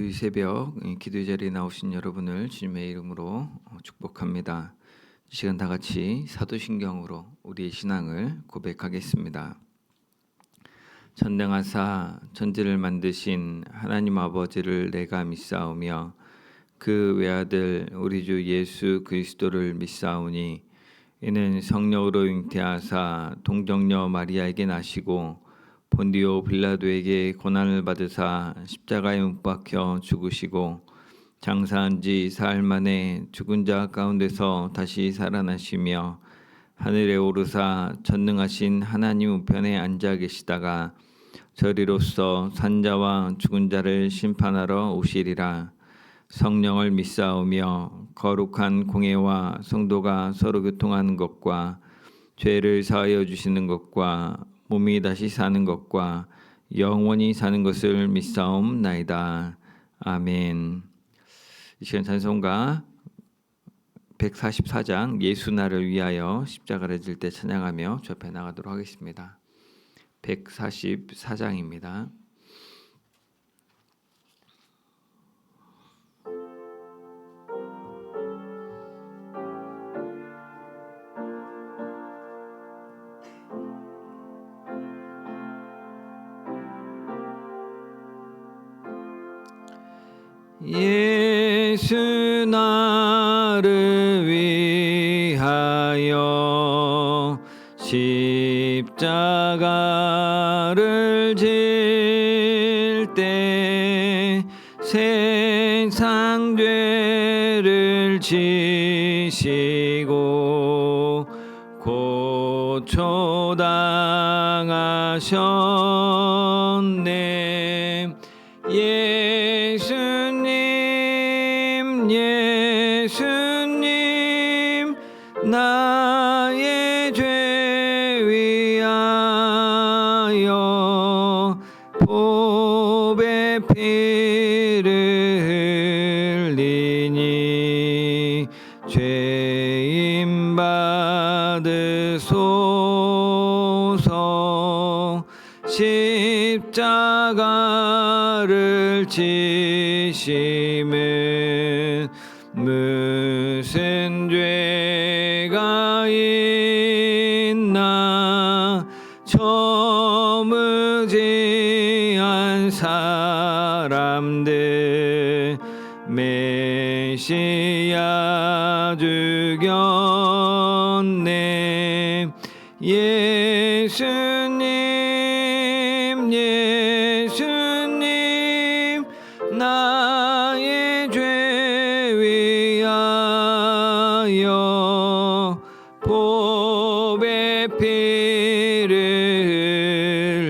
우리 새벽 기도 자리에 나오신 여러분을 주님의 이름으로 축복합니다. 이 시간 다 같이 사도신경으로 우리의 신앙을 고백하겠습니다. 전능하사 천지를 만드신 하나님 아버지를 내가 믿사오며 그 외아들 우리 주 예수 그리스도를 믿사오니 이는 성령으로 잉태하사 동정녀 마리아에게 나시고 본디오 빌라도에게 고난을 받으사 십자가에 못 박혀 죽으시고 장사한 지 사흘 만에 죽은 자 가운데서 다시 살아나시며 하늘에 오르사 전능하신 하나님 우편에 앉아 계시다가 저리로서 산자와 죽은 자를 심판하러 오시리라. 성령을 믿사오며 거룩한 공회와 성도가 서로 교통하는 것과 죄를 사하여 주시는 것과 몸이 다시 사는 것과 영원히 사는 것을 믿사옵나이다. 아멘. 이 시간 찬송가 144장 예수 나를 위하여 십자가를 질 때 찬양하며 주 앞에 나가도록 하겠습니다. 144장입니다. 예수 나를 위하여 십자가를 질 때 세상 죄를 지시고 고초당하셨네. 예수님 나의 죄 위하여 보배 피를 흘리니 죄인 받으소서. 십자가를 지심은 무슨 죄가 있나. 저무지한 사람들 메시아 죽였네. 예수님 나의 죄 위하여 보배 피를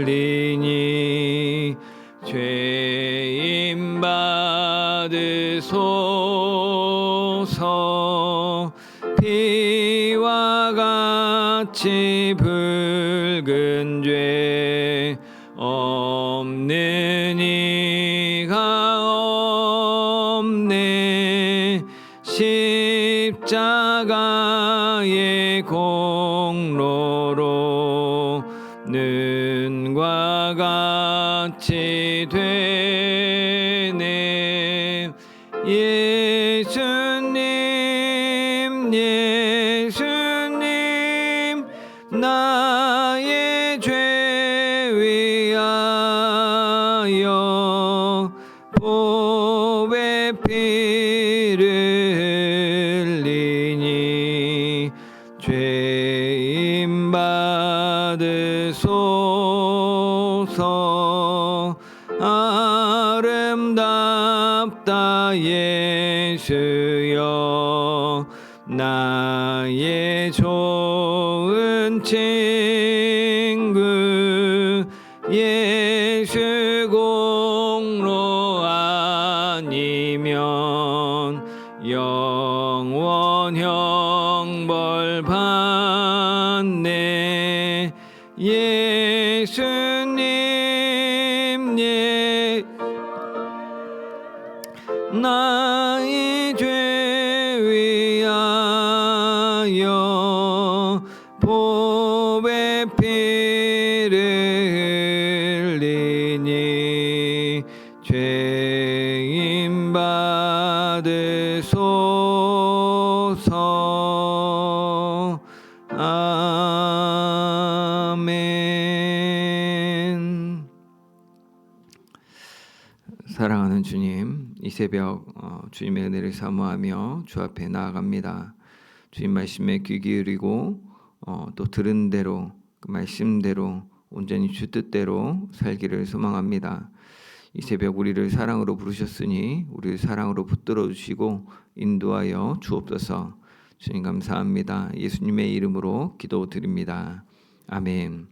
흘리니 죄인 받으소서. 피와 같이 붉은 죄 없는 이가 없네. 십자가의 공로로 눈과 같이 되네. 예수님 나의 죄 위하여 보배 피를 흘리니 죄인 받으소서. 아름답다 예수여 나의 좋은 친구. 예수 공로 아니면 영원 형벌 받네. 예수님 나의 죄 위하여 보배 피를 흘리니 죄인 주옵소서. 아멘. 사랑하는 주님, 이 새벽 주님의 은혜를 사모하며 주 앞에 나아갑니다. 주님 말씀에 귀 기울이고 또 들은 대로 그 말씀대로 온전히 주 뜻대로 살기를 소망합니다. 이 새벽 우리를 사랑으로 부르셨으니 우리를 사랑으로 붙들어 주시고 인도하여 주옵소서. 주님 감사합니다. 예수님의 이름으로 기도드립니다. 아멘.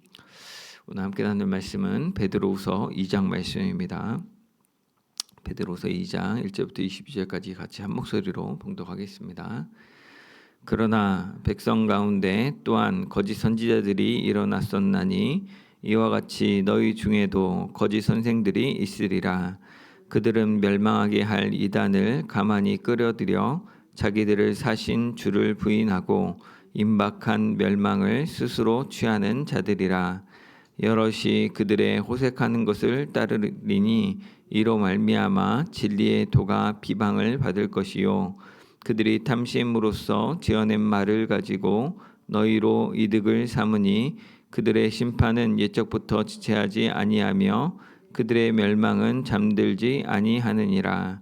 오늘 함께 나눌 말씀은 베드로후서 2장 말씀입니다. 베드로후서 2장 1절부터 22절까지 같이 한 목소리로 봉독하겠습니다. 그러나 백성 가운데 또한 거짓 선지자들이 일어났었나니 이와 같이 너희 중에도 거짓 선생들이 있으리라. 그들은 멸망하게 할 이단을 가만히 끌어들여 자기들을 사신 주를 부인하고 임박한 멸망을 스스로 취하는 자들이라. 여럿이 그들의 호색하는 것을 따르리니 이로 말미암아 진리의 도가 비방을 받을 것이요 그들이 탐심으로써 지어낸 말을 가지고 너희로 이득을 삼으니 그들의 심판은 옛적부터 지체하지 아니하며 그들의 멸망은 잠들지 아니하느니라.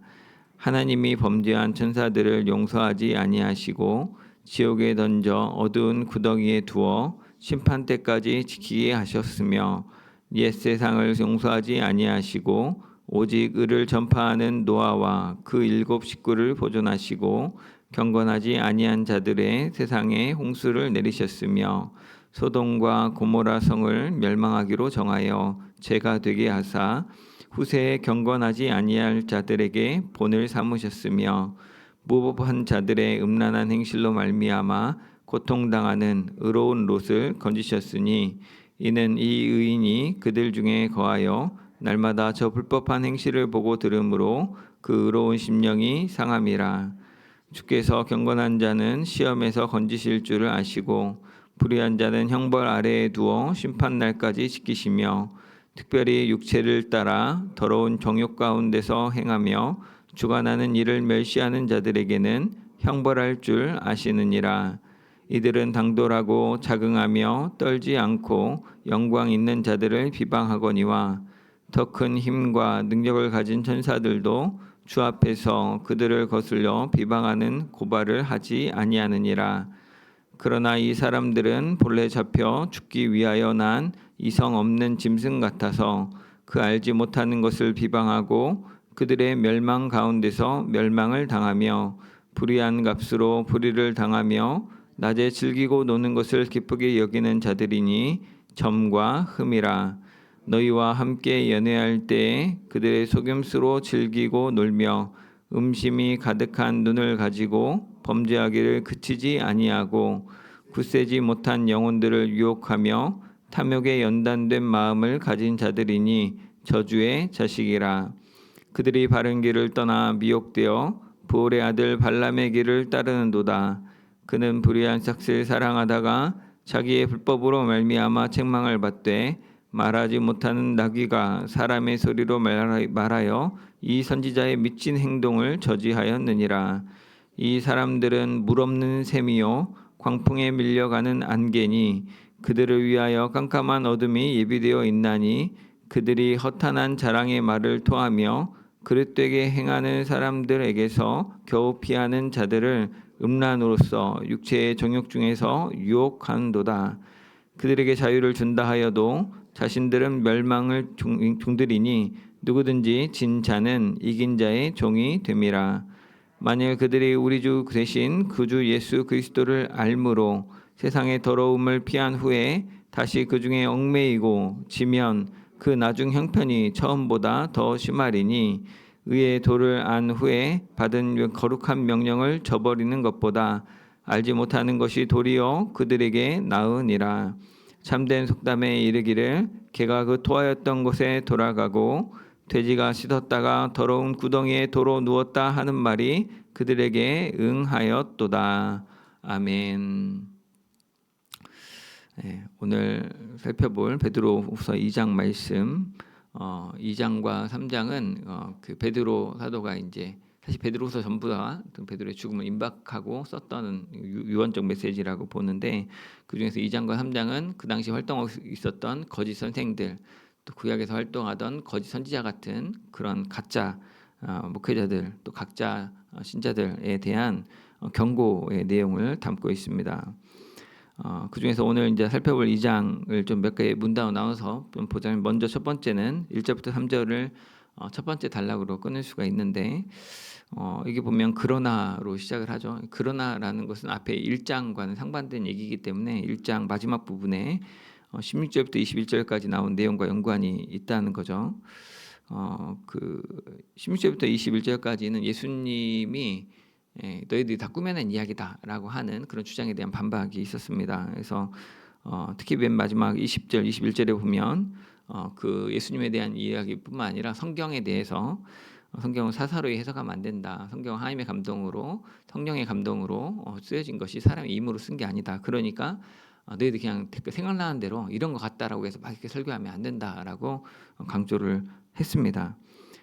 하나님이 범죄한 천사들을 용서하지 아니하시고 지옥에 던져 어두운 구덩이에 두어 심판 때까지 지키게 하셨으며 옛 세상을 용서하지 아니하시고 오직 의를 전파하는 노아와 그 7 식구를 보존하시고 경건하지 아니한 자들의 세상에 홍수를 내리셨으며 소돔과 고모라 성을 멸망하기로 정하여 죄가 되게 하사 후세에 경건하지 아니할 자들에게 본을 삼으셨으며 무법한 자들의 음란한 행실로 말미암아 고통당하는 의로운 롯을 건지셨으니 이는 이 의인이 그들 중에 거하여 날마다 저 불법한 행실을 보고 들으므로 그 의로운 심령이 상함이라. 주께서 경건한 자는 시험에서 건지실 줄을 아시고 불의한 자는 형벌 아래에 두어 심판 날까지 지키시며 특별히 육체를 따라 더러운 정욕 가운데서 행하며 주관하는 일을 멸시하는 자들에게는 형벌할 줄 아시느니라. 이들은 당돌하고 자긍하며 떨지 않고 영광 있는 자들을 비방하거니와 더 큰 힘과 능력을 가진 천사들도 주 앞에서 그들을 거슬려 비방하는 고발을 하지 아니하느니라. 그러나 이 사람들은 본래 잡혀 죽기 위하여 난 이성 없는 짐승 같아서 그 알지 못하는 것을 비방하고 그들의 멸망 가운데서 멸망을 당하며 불의한 값으로 불의를 당하며 낮에 즐기고 노는 것을 기쁘게 여기는 자들이니 점과 흠이라. 너희와 함께 연애할 때에 그들의 속임수로 즐기고 놀며 음심이 가득한 눈을 가지고 범죄하기를 그치지 아니하고 굳세지 못한 영혼들을 유혹하며 탐욕에 연단된 마음을 가진 자들이니 저주의 자식이라. 그들이 바른 길을 떠나 미혹되어 부올의 아들 발람의 길을 따르는도다. 그는 불의한 삭슬 사랑하다가 자기의 불법으로 말미암아 책망을 받되 말하지 못하는 나귀가 사람의 소리로 말하여 이 선지자의 미친 행동을 저지하였느니라. 이 사람들은 물 없는 샘이요 광풍에 밀려가는 안개니 그들을 위하여 깜깜한 어둠이 예비되어 있나니 그들이 허탄한 자랑의 말을 토하며 그릇되게 행하는 사람들에게서 겨우 피하는 자들을 음란으로서 육체의 정욕 중에서 유혹한도다. 그들에게 자유를 준다 하여도 자신들은 멸망을 종들이니 누구든지 진 자는 이긴 자의 종이 됨이라. 만일 그들이 우리 주 대신 그 주 예수 그리스도를 알므로 세상의 더러움을 피한 후에 다시 그 중에 얽매이고 지면 그 나중 형편이 처음보다 더 심하리니 의의 도를 안 후에 받은 거룩한 명령을 저버리는 것보다 알지 못하는 것이 도리어 그들에게 나으니라. 참된 속담에 이르기를 개가 그 토하였던 곳에 돌아가고 돼지가 씻었다가 더러운 구덩이에 도로 누웠다 하는 말이 그들에게 응하였도다. 아멘. 네, 오늘 살펴볼 베드로후서 2장 말씀 2장과 3장은 그 베드로 사도가 이제 사실 베드로후서 전부 다 베드로의 죽음을 임박하고 썼던 유언적 메시지라고 보는데, 그중에서 2장과 3장은 그 당시 활동하고 있었던 거짓 선생들, 또 구약에서 활동하던 거짓 선지자 같은 그런 가짜 목회자들, 또 가짜 신자들에 대한 경고의 내용을 담고 있습니다. 그중에서 오늘 이제 살펴볼 2장을 좀 몇 개의 문단으로 나눠서 좀 보자면, 먼저 첫 번째는 1절부터 3절을 첫 번째 단락으로 끊을 수가 있는데, 이게 보면 그러나로 시작을 하죠. 그러나라는 것은 앞에 1장과는 상반된 얘기이기 때문에 1장 마지막 부분에 16절부터 21절까지 나온 내용과 연관이 있다는 거죠. 그 16절부터 21절까지는 예수님이 너희들이 다 꾸며낸 이야기다라고 하는 그런 주장에 대한 반박이 있었습니다. 그래서 특히 맨 마지막 20절, 21절에 보면 그 예수님에 대한 이야기뿐만 아니라 성경에 대해서, 성경을 사사로이 해석하면 안 된다. 성경은 하나님의 감동으로, 성령의 감동으로 쓰여진 것이 사람의 임으로 쓴 게 아니다. 그러니까 너희들 그냥 생각나는 대로 이런 것 같다라고 해서 막 이렇게 설교하면 안 된다라고 강조를 했습니다.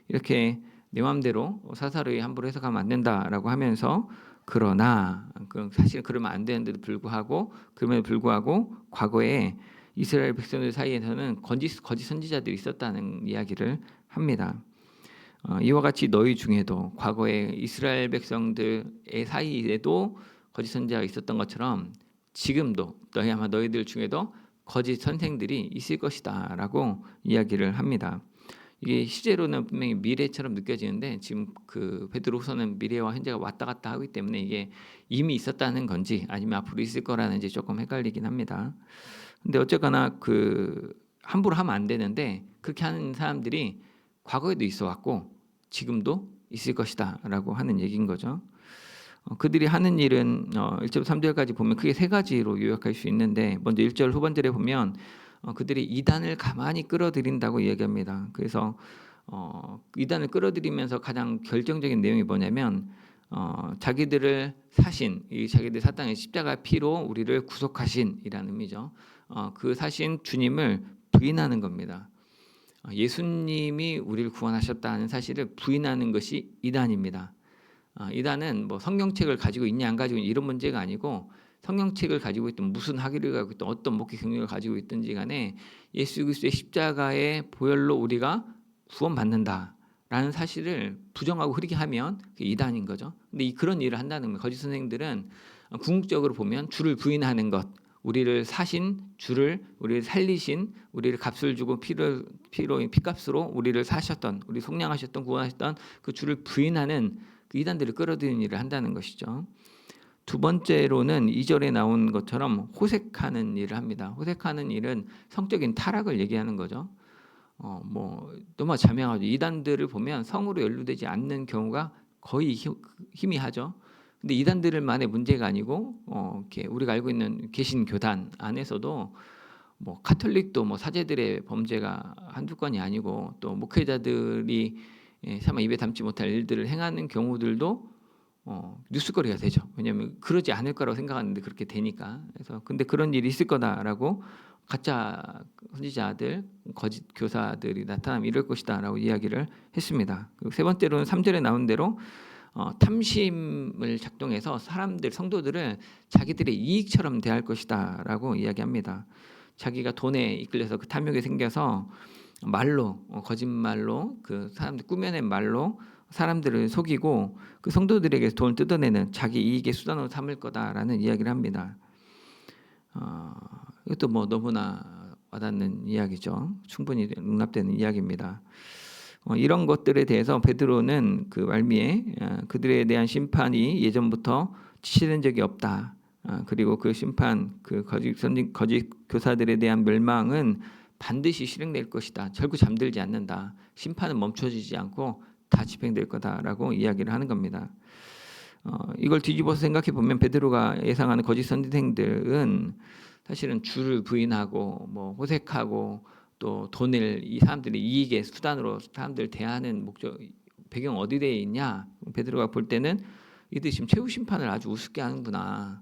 이렇게 내 마음대로 사사로이 함부로 해석하면 안 된다라고 하면서, 그러나 사실 그러면 안 되는데도 불구하고, 그럼에도 불구하고 과거에 이스라엘 백성들 사이에서는 거짓 선지자들이 있었다는 이야기를 합니다. 이와 같이 너희 중에도, 과거에 이스라엘 백성들의 사이에도 거짓 선지자가 있었던 것처럼 지금도 아마 너희들 중에도 거짓 선생들이 있을 것이다라고 이야기를 합니다. 이게 시제로는 분명히 미래처럼 느껴지는데, 지금 그 베드로후서는 미래와 현재가 왔다 갔다 하기 때문에 이게 이미 있었다는 건지 아니면 앞으로 있을 거라는지 조금 헷갈리긴 합니다. 근데 어쨌거나 그 함부로 하면 안 되는데, 그렇게 하는 사람들이 과거에도 있어 왔고 지금도 있을 것이다라고 하는 얘기인 거죠. 그들이 하는 일은 1절 3절까지 보면 크게 세 가지로 요약할 수 있는데, 먼저 1절 후반절에 보면 그들이 이단을 가만히 끌어들인다고 이야기합니다. 그래서 이단을 끌어들이면서 가장 결정적인 내용이 뭐냐면, 자기들을 사신, 이 자기들 사탄의 십자가 피로 우리를 구속하신이라는 의미죠. 그 사신 주님을 부인하는 겁니다. 예수님이 우리를 구원하셨다는 사실을 부인하는 것이 이단입니다. 이단은 뭐 성경책을 가지고 있냐 안 가지고 있냐 이런 문제가 아니고, 성경책을 가지고 있든 무슨 학위를 가지고 있든 어떤 목회 경력을 가지고 있든지 간에 예수 그리스도의 십자가의 보혈로 우리가 구원받는다라는 사실을 부정하고 흐리게 하면 그게 이단인 거죠. 근데 그런 일을 한다는 거예요. 거짓 선생들은 궁극적으로 보면 주를 부인하는 것, 우리를 사신 주를, 우리를 살리신, 우리를 값을 주고 피값으로 우리를 사셨던, 우리 속량하셨던, 구원하셨던 그 주를 부인하는 그 이단들을 끌어들이는 일을 한다는 것이죠. 두 번째로는 2절에 나온 것처럼 호색하는 일을 합니다. 호색하는 일은 성적인 타락을 얘기하는 거죠. 뭐 너무 자명하죠. 이단들을 보면 성으로 연루되지 않는 경우가 거의 희미하죠. 근데 이단들만의 문제가 아니고 이렇게 우리가 알고 있는 개신 교단 안에서도 뭐 카톨릭도 뭐 사제들의 범죄가 한두 건이 아니고, 또 목회자들이 차마 입에 담지 못할 일들을 행하는 경우들도 뉴스거리가 되죠. 왜냐하면 그러지 않을 거라고 생각하는데 그렇게 되니까. 그래서 근데 그런 일이 있을 거다라고 가짜 선지자들, 거짓 교사들이 나타나면 이럴 것이다라고 이야기를 했습니다. 그리고 세 번째로는 3절에 나온 대로 탐심을 작동해서 사람들, 성도들을 자기들의 이익처럼 대할 것이다라고 이야기합니다. 자기가 돈에 이끌려서 그 탐욕이 생겨서 말로, 거짓말로, 그 사람들 꾸며낸 말로 사람들을 속이고 그 성도들에게 돈을 뜯어내는 자기 이익의 수단으로 삼을 거다라는 이야기를 합니다. 이것도 뭐 너무나 와닿는 이야기죠. 충분히 용납되는 이야기입니다. 이런 것들에 대해서 베드로는 그 말미에 그들에 대한 심판이 예전부터 지시된 적이 없다. 그리고 그 심판, 그 거짓 교사들에 대한 멸망은 반드시 실행될 것이다. 결국 잠들지 않는다. 심판은 멈춰지지 않고 다 집행될 거다라고 이야기를 하는 겁니다. 이걸 뒤집어서 생각해 보면 베드로가 예상하는 거짓 선생들은 사실은 주를 부인하고 뭐 호색하고 또 돈을 이 사람들의 이익의 수단으로 사람들 대하는 목적, 배경 어디에 있냐? 베드로가 볼 때는 이들이 지금 최후 심판을 아주 우습게 하는구나.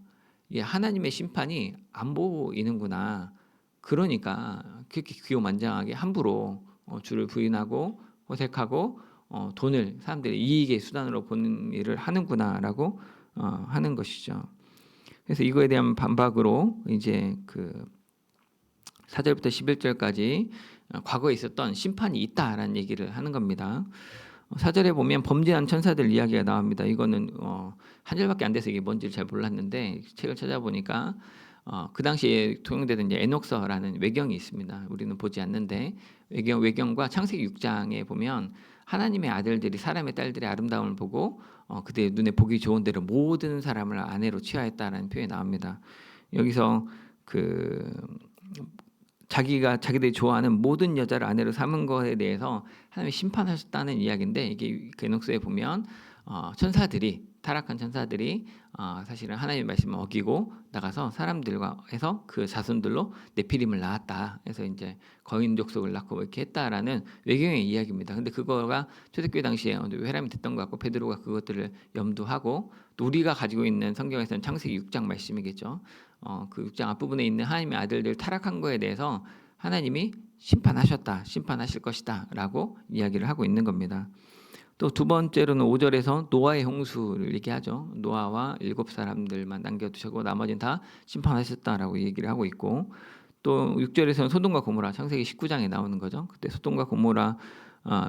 이게 하나님의 심판이 안 보이는구나. 그러니까 그렇게 기고만장하게 함부로 주를 부인하고 호색하고 돈을 사람들이 이익의 수단으로 보는 일을 하는구나라고 하는 것이죠. 그래서 이거에 대한 반박으로 이제 그 4절부터 11절까지 과거에 있었던 심판이 있다라는 얘기를 하는 겁니다. 4절에 보면 범죄한 천사들 이야기가 나옵니다. 이거는 한 절밖에 안 돼서 이게 뭔지를 잘 몰랐는데 책을 찾아보니까 그 당시에 통용되던 이제 에녹서라는 외경이 있습니다. 우리는 보지 않는데 외경과 창세기 6장에 보면 하나님의 아들들이 사람의 딸들의 아름다움을 보고 그들의 눈에 보기 좋은 대로 모든 사람을 아내로 취하였다라는 표현이 나옵니다. 여기서 그 자기들이 좋아하는 모든 여자를 아내로 삼은 것에 대해서 하나님이 심판하셨다는 이야기인데, 이게 그 에녹서에 보면 천사들이 타락한 천사들이 사실은 하나님의 말씀을 어기고 나가서 사람들과 해서 그 자손들로 네피림을 낳았다. 그래서 이제 거인 족속을 낳고 이렇게 했다라는 외경의 이야기입니다. 근데 그거가 초대교회 당시에 회람이 됐던 것 같고 베드로가 그것들을 염두하고, 또 우리가 가지고 있는 성경에서는 창세기 6장 말씀이겠죠. 그 6장 앞부분에 있는 하나님의 아들들 타락한 거에 대해서 하나님이 심판하실 것이다라고 이야기를 하고 있는 겁니다. 또 두 번째로는 5절에서 노아의 홍수를 얘기하죠. 노아와 7사람들만 남겨두시고 나머지는 다 심판하셨다라고 얘기를 하고 있고, 또 6절에서는 소돔과 고모라, 창세기 19장에 나오는 거죠. 그때 소돔과 고모라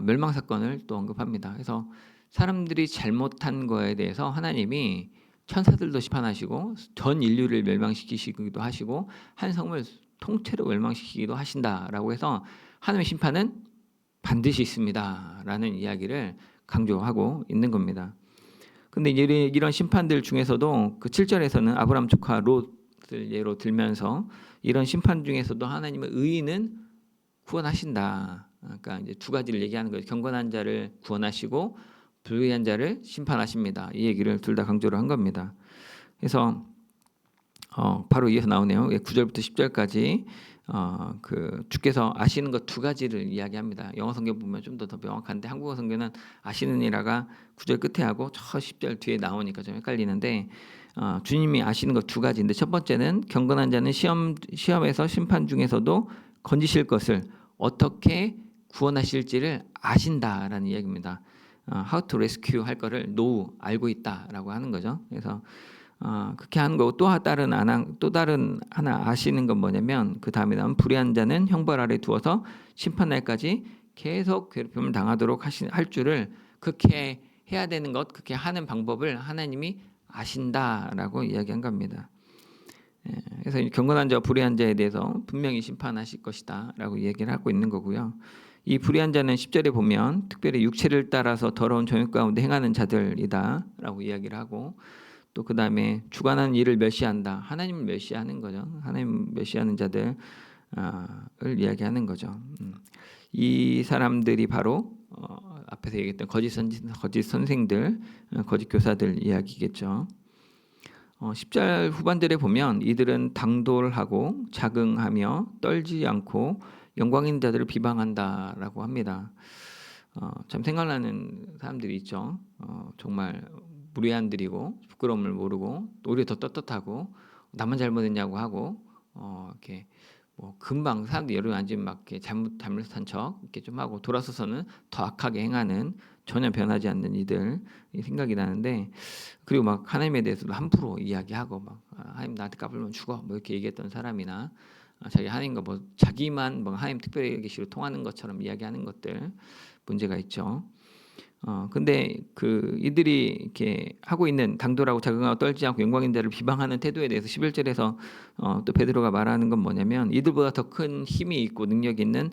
멸망 사건을 또 언급합니다. 그래서 사람들이 잘못한 거에 대해서 하나님이 천사들도 심판하시고 전 인류를 멸망시키시기도 하시고 한 성을 통째로 멸망시키기도 하신다라고 해서 하나님의 심판은 반드시 있습니다라는 이야기를 강조하고 있는 겁니다. 근데 이런 심판들 중에서도 그 7절에서는 아브라함 조카 롯을 예로 들면서 이런 심판 중에서도 하나님의 의인은 구원하신다. 그러니까 이제 두 가지를 얘기하는 거예요. 경건한 자를 구원하시고 불의한 자를 심판하십니다. 이 얘기를 둘 다 강조를 한 겁니다. 그래서 바로 이어서 나오네요. 9절부터 10절까지 그 주께서 아시는 것 두 가지를 이야기합니다. 영어 성경 보면 좀 더 명확한데 한국어 성경은 아시느니라가 9절 끝에 하고 저 10절 뒤에 나오니까 좀 헷갈리는데, 주님이 아시는 것 두 가지인데, 첫 번째는 경건한 자는 시험에서 심판 중에서도 건지실 것을 어떻게 구원하실지를 아신다라는 이야기입니다. How to rescue 할 거를 know, 알고 있다라고 하는 거죠. 그래서 그렇게 하는 거고, 또 다른 하나 아시는 건 뭐냐면, 그 다음에 나온 불의한 자는 형벌 아래 두어서 심판날까지 계속 괴롭힘을 당하도록 할 줄을, 그렇게 해야 되는 것, 그렇게 하는 방법을 하나님이 아신다라고 이야기한 겁니다. 그래서 경건한 자와 불의한 자에 대해서 분명히 심판하실 것이다라고 얘기를 하고 있는 거고요. 이 불의한 자는 10절에 보면 특별히 육체를 따라서 더러운 정욕 가운데 행하는 자들이다라고 이야기를 하고, 또 그 다음에 주관하는 일을 멸시한다. 하나님을 멸시하는 거죠. 하나님 멸시하는 자들을 이야기하는 거죠. 이 사람들이 바로 앞에서 얘기했던 거짓 선생들, 거짓 교사들 이야기겠죠. 10절 후반절에 보면 이들은 당돌하고 자긍하며 떨지 않고 영광 있는 자들을 비방한다라고 합니다. 참 생각나는 사람들이 있죠. 정말 무례한들이고 부끄러움을 모르고 오히려 더 떳떳하고 나만 잘못했냐고 하고 이렇게 뭐 금방 사람들이 여러 앉으면 막 이렇게 잘못한 척 이렇게 좀 하고 돌아서서는 더 악하게 행하는, 전혀 변하지 않는 이들이 생각이 나는데, 그리고 막 하나님에 대해서도 함부로 이야기하고 막 하나님 나한테 까불면 죽어 뭐 이렇게 얘기했던 사람이나, 자기 하나님과 뭐 자기만 뭐 하나님 특별히 계시로 통하는 것처럼 이야기하는 것들 문제가 있죠. 근데 그 이들이 이렇게 하고 있는 당돌하고 자긍하고 떨지 않고 영광 있는 자를 비방하는 태도에 대해서 11절에서 또 베드로가 말하는 건 뭐냐면, 이들보다 더 큰 힘이 있고 능력이 있는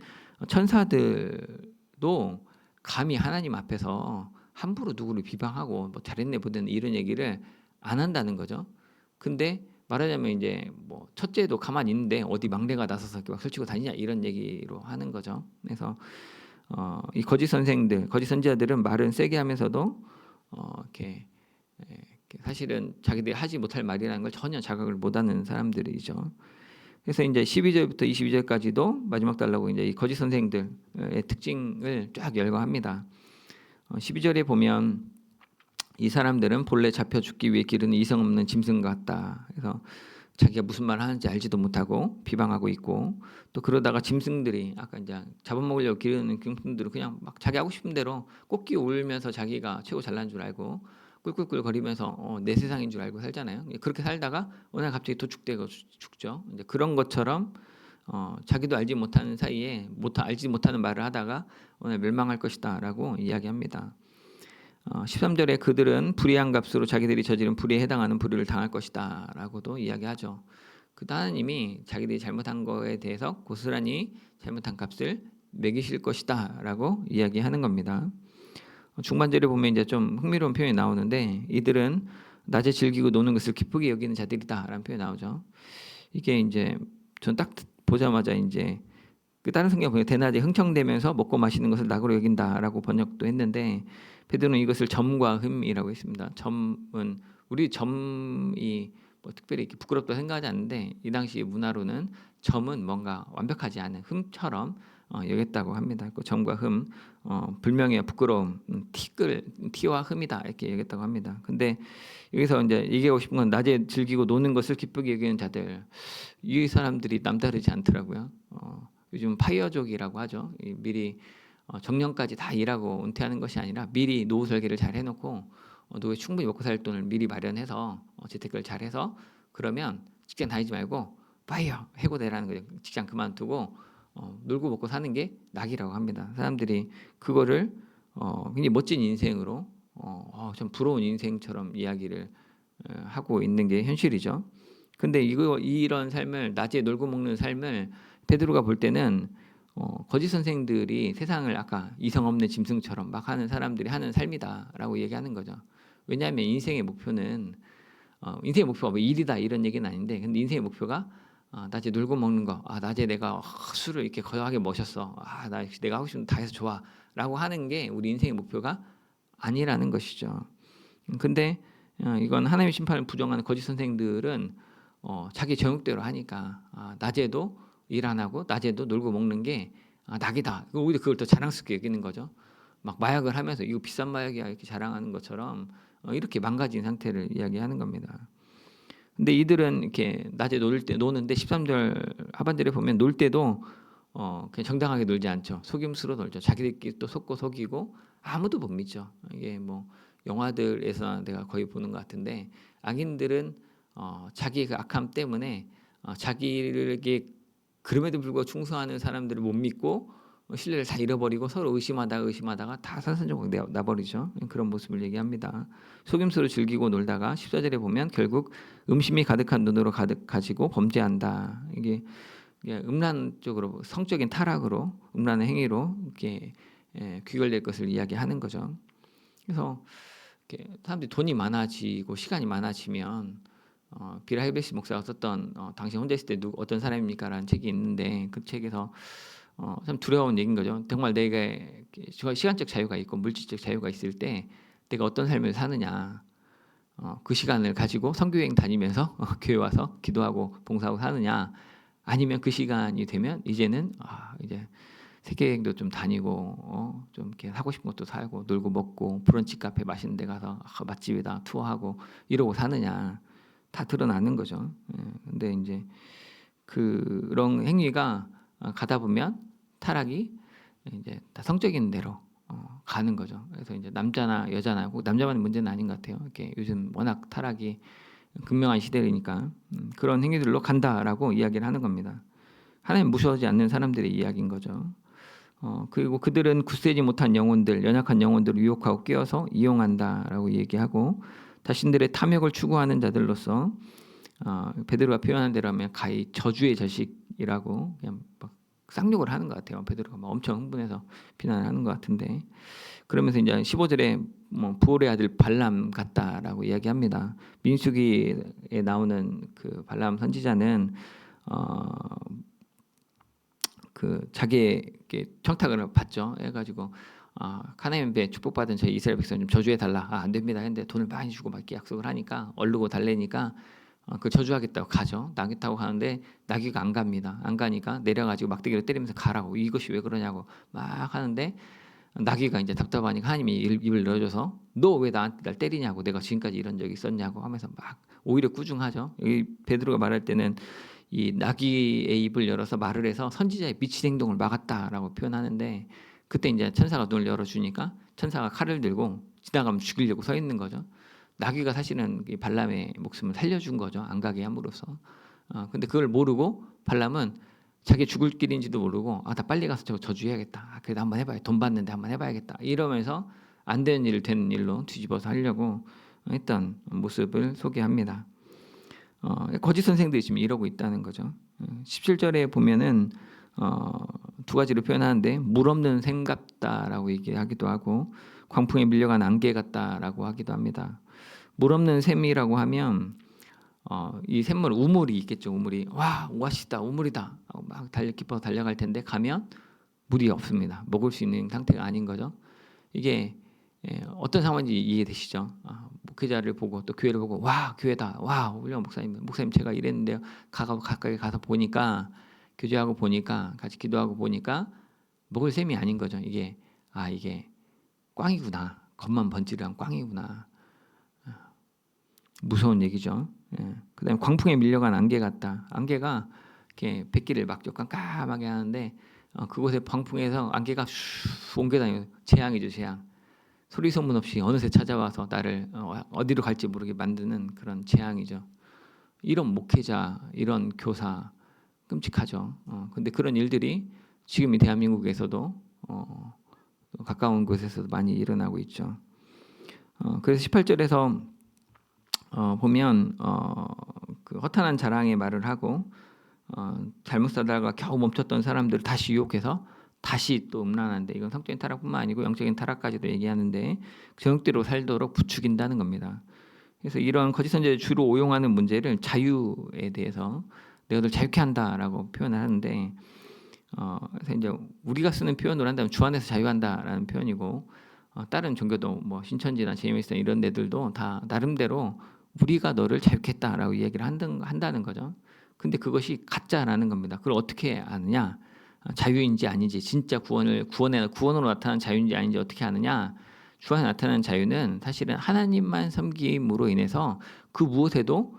천사들도 감히 하나님 앞에서 함부로 누구를 비방하고 뭐 잘했네 보든 이런 얘기를 안 한다는 거죠. 근데 말하자면 이제 뭐 첫째도 가만히 있는데 어디 막내가 나서서 막 설치고 다니냐 이런 얘기로 하는 거죠. 그래서 이 거짓 선생들, 거짓 선지자들은 말은 세게 하면서도 이렇게 사실은 자기들이 하지 못할 말이라는 걸 전혀 자각을 못하는 사람들이죠. 그래서 이제 12절부터 22절까지도 마지막 달라고 이제 이 거짓 선생들의 특징을 쫙 열거합니다. 12절에 보면 이 사람들은 본래 잡혀 죽기 위해 기르는 이성 없는 짐승 같다. 그래서 자기가 무슨 말을 하는지 알지도 못하고 비방하고 있고, 또 그러다가 짐승들이 아까 이제 잡아먹으려고 기르는 짐승들은 그냥 막 자기 하고 싶은 대로 꽃기 울면서 자기가 최고 잘난 줄 알고 꿀꿀꿀 거리면서 내 세상인 줄 알고 살잖아요. 그렇게 살다가 어느 날 갑자기 도축되고 죽죠. 이제 그런 것처럼 자기도 알지 못하는 사이에 알지 못하는 말을 하다가 오늘 멸망할 것이다라고 이야기합니다. 13절에 그들은 불의한 값으로 자기들이 저지른 불의에 해당하는 불의를 당할 것이다라고도 이야기하죠. 그 하나님이 자기들이 잘못한 거에 대해서 고스란히 잘못한 값을 매기실 것이다라고 이야기하는 겁니다. 중반절에 보면 이제 좀 흥미로운 표현이 나오는데, 이들은 낮에 즐기고 노는 것을 기쁘게 여기는 자들이다라는 표현이 나오죠. 이게 이제 전 딱 보자마자 이제 그 다른 성경 보면 대낮에 흥청대면서 먹고 마시는 것을 낙으로 여긴다라고 번역도 했는데, 베드로는 이것을 점과 흠이라고 했습니다. 점은 우리 점이 뭐 특별히 이렇게 부끄럽다 생각하지 않는데, 이 당시 문화로는 점은 뭔가 완벽하지 않은 흠처럼 여겼다고 합니다. 그 점과 흠, 불명예, 부끄러움, 티와 흠이다 이렇게 여겼다고 합니다. 근데 여기서 이제 얘기하고 싶은 건 낮에 즐기고 노는 것을 기쁘게 여기는 자들, 이 사람들이 남다르지 않더라고요. 요즘 파이어족이라고 하죠. 미리 정년까지 다 일하고 은퇴하는 것이 아니라 미리 노후 설계를 잘 해놓고 노후에 충분히 먹고 살 돈을 미리 마련해서 재테크를 잘 해서, 그러면 직장 다니지 말고 파이어 해고되라는 거죠. 직장 그만두고 놀고 먹고 사는 게 낙이라고 합니다. 사람들이 그거를 굉장히 멋진 인생으로 좀 부러운 인생처럼 이야기를 하고 있는 게 현실이죠. 근데 이런 삶을, 낮에 놀고 먹는 삶을 베드로가 볼 때는 거짓 선생들이 세상을 아까 이성 없는 짐승처럼 막 하는 사람들이 하는 삶이다라고 얘기하는 거죠. 왜냐하면 인생의 목표는 인생의 목표가 뭐 일이다 이런 얘기는 아닌데, 근데 인생의 목표가 낮에 놀고 먹는 거, 낮에 내가 술을 이렇게 거하게 마셨어, 내가 하고 싶은 거 다 해서 좋아라고 하는 게 우리 인생의 목표가 아니라는 것이죠. 근데 이건 하나님의 심판을 부정하는 거짓 선생들은 자기 정욕대로 하니까 낮에도 일 안 하고 낮에도 놀고 먹는 게 낙이다. 오히려 그걸 더 자랑스럽게 여기는 거죠. 막 마약을 하면서 이거 비싼 마약이야 이렇게 자랑하는 것처럼 이렇게 망가진 상태를 이야기하는 겁니다. 근데 이들은 이렇게 낮에 노는데 13절 하반절에 보면 놀 때도 그냥 정당하게 놀지 않죠. 속임수로 놀죠. 자기들끼리 또 속고 속이고 아무도 못 믿죠. 이게 뭐 영화들에서 내가 거의 보는 것 같은데, 악인들은 자기의 그 악함 때문에 자기에게 그럼에도 불구하고 충성하는 사람들을 못 믿고 신뢰를 다 잃어버리고 서로 의심하다가 다 산산조각 나버리죠. 그런 모습을 얘기합니다. 속임수로 즐기고 놀다가 14절에 보면 결국 음심이 가득한 눈으로 가지고 범죄한다. 이게 음란 쪽으로, 성적인 타락으로, 음란의 행위로 이렇게 귀결될 것을 이야기하는 거죠. 그래서 이렇게 사람들이 돈이 많아지고 시간이 많아지면 빌 하이베시 목사가 썼던 당시 혼자 있을 때 어떤 사람입니까라는 책이 있는데, 그 책에서 참 두려운 얘기인 거죠. 정말 내가 시간적 자유가 있고 물질적 자유가 있을 때 내가 어떤 삶을 사느냐, 그 시간을 가지고 선교여행 다니면서 교회 와서 기도하고 봉사하고 사느냐, 아니면 그 시간이 되면 이제는 이제 세계여행도 좀 다니고 좀 이렇게 하고 싶은 것도 사고 놀고 먹고 브런치 카페 맛있는 데 가서 맛집에다 투어하고 이러고 사느냐, 다 드러나는 거죠. 근데 이제 그런 행위가 가다 보면 타락이 이제 다 성적인 대로 가는 거죠. 그래서 이제 남자나 여자나 꼭 남자만 문제는 아닌 것 같아요. 이렇게 요즘 워낙 타락이 극명한 시대이니까 그런 행위들로 간다라고 이야기를 하는 겁니다. 하나님 무시하지 않는 사람들의 이야기인 거죠. 그리고 그들은 굳세지 못한 영혼들, 연약한 영혼들을 유혹하고 끼워서 이용한다라고 얘기하고, 자신들의 탐욕을 추구하는 자들로서 베드로가 표현한 대로 하면 가히 저주의 자식이라고 그냥 막 쌍욕을 하는 것 같아요. 베드로가 막 엄청 흥분해서 비난을 하는 것 같은데, 그러면서 이제 15절에 뭐 부올의 아들 발람 같다라고 이야기합니다. 민수기에 나오는 그 발람 선지자는 그 자기에게 청탁을 받죠. 해가지고 하나님의 축복받은 저희 이스라엘 백성 좀 저주해 달라. 안 됩니다. 했는데 돈을 많이 주고 막 약속을 하니까 얼르고 달래니까 그 저주하겠다고 가죠. 낙이 타고 가는데 나귀가 안 갑니다. 안 가니까 내려가지고 막대기로 때리면서 가라고, 이것이 왜 그러냐고 막 하는데, 나귀가 이제 답답하니까 하나님이 입을 열어줘서 너 왜 날 때리냐고, 내가 지금까지 이런 적이 있었냐고 하면서 막 오히려 꾸중하죠. 이 베드로가 말할 때는 이 나귀의 입을 열어서 말을 해서 선지자의 미친 행동을 막았다라고 표현하는데, 그때 이제 천사가 눈을 열어주니까 천사가 칼을 들고 지나가면 죽이려고 서 있는 거죠. 나귀가 사실은 발람의 목숨을 살려준 거죠. 안 가게 함으로써. 근데 그걸 모르고 발람은 자기 죽을 길인지도 모르고 나 빨리 가서 저거 저주해야겠다. 그래도 한번 해봐야, 돈 받는데 한번 해봐야겠다. 이러면서 안 되는 일을 되는 일로 뒤집어서 하려고 했던 모습을 소개합니다. 거짓 선생들이 지금 이러고 있다는 거죠. 17절에 보면은 두 가지로 표현하는데, 물 없는 샘 같다라고 얘기하기도 하고 광풍에 밀려간 안개 같다라고 하기도 합니다. 물 없는 샘이라고 하면 이 샘물 우물이 있겠죠. 우물이 와 오아시다, 우물이다 막 깊어서 달려갈 텐데 가면 물이 없습니다. 먹을 수 있는 상태가 아닌 거죠. 이게 어떤 상황인지 이해되시죠? 목회자를 보고 또 교회를 보고 와 교회다, 와 훌륭한 목사님 제가 이랬는데요. 가까이 가서 보니까, 교제하고 보니까, 같이 기도하고 보니까 먹을 셈이 아닌 거죠. 이게 이게 꽝이구나, 겉만 번지르한 꽝이구나. 무서운 얘기죠. 그다음에 광풍에 밀려간 안개 같다. 안개가 이렇게 백기를 막 깜깜하게 하는데 그곳에 광풍에서 안개가 슉 옮겨다니고, 재앙이죠, 재앙. 소리 소문 없이 어느새 찾아와서 나를 어디로 갈지 모르게 만드는 그런 재앙이죠. 이런 목회자, 이런 교사 끔찍하죠. 근데 그런 일들이 지금 이 대한민국에서도 가까운 곳에서도 많이 일어나고 있죠. 그래서 18절에서 보면 그 허탄한 자랑의 말을 하고 잘못 살다가 겨우 멈췄던 사람들을 다시 유혹해서 다시 또 음란한데, 이건 성적인 타락뿐만 아니고 영적인 타락까지도 얘기하는데 저녁대로 살도록 부추긴다는 겁니다. 그래서 이런 거짓 선지자들이 주로 오용하는 문제를 자유에 대해서 내가 널 자유케 한다라고 표현을 하는데, 그래서 이제 우리가 쓰는 표현으로 한다면 주 안에서 자유한다라는 표현이고, 다른 종교도 뭐 신천지나 제이미스 이런 데들도 다 나름대로 우리가 너를 자유케 했다라고 이야기를 한다는 거죠. 근데 그것이 가짜라는 겁니다. 그걸 어떻게 아느냐? 자유인지 아닌지, 진짜 구원으로 나타난 자유인지 아닌지 어떻게 아느냐? 주 안에 나타나는 자유는 사실은 하나님만 섬김으로 인해서 그 무엇에도